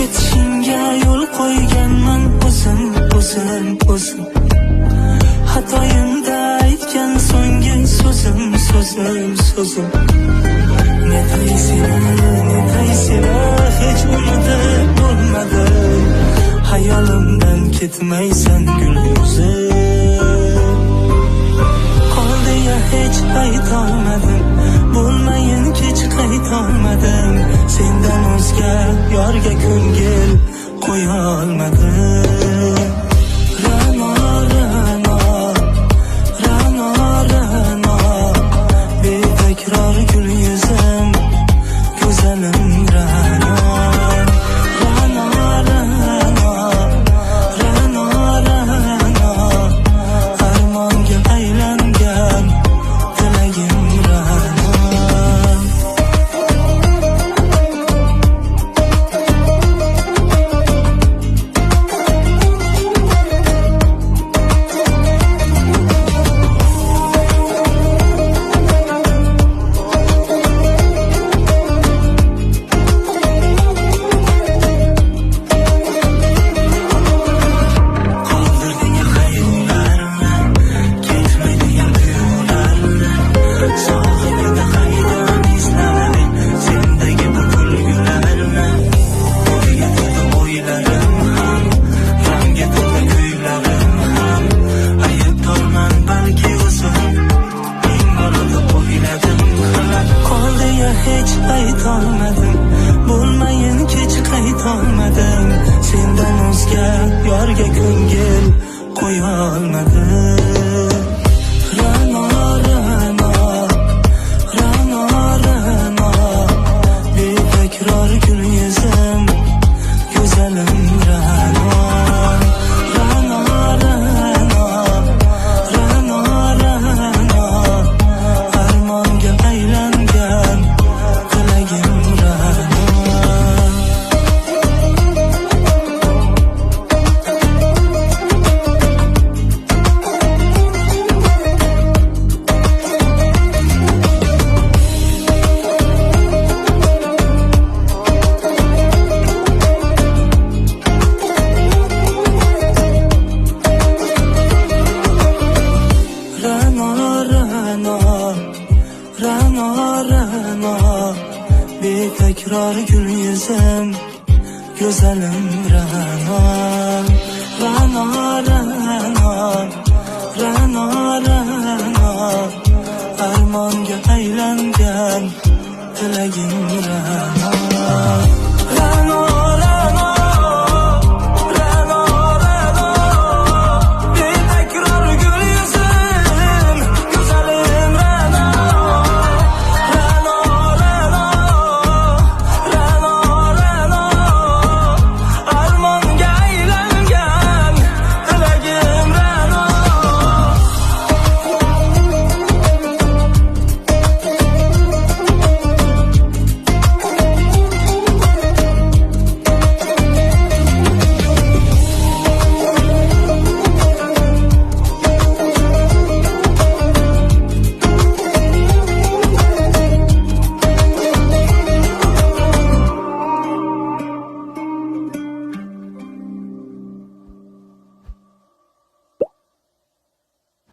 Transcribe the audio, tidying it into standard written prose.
ketishingga yo'l qo'yganman o'zim. Xatoyimda aytgan so'nggi so'zim. Netay seni hech unutib bo'lmadi. Hayolimdan ketmaysan gul yuzim. Qoldi-ya hech aytolmadim, bo'lmayin kech qaytolmadim. Sendan o'zga yorga ko'ngil qo'ya olmadim. Ra'no betakror gul yuzim, go'zalim Ra'no. Armonga aylangan tilagim Ra'no. Hech aytolmadim, bo'lmayin kech qaytolmadim. Sendan o'zga yorga ko'ngil qo'ya olmadim. Ra'no betakror gul yuzim, go'zalim Ra'no. Armonga aylangan tilagim Ra'no. Ra'no betakror gul yuzim, go'zalim Ra'no. Armonga aylangan tilagim Ra'no.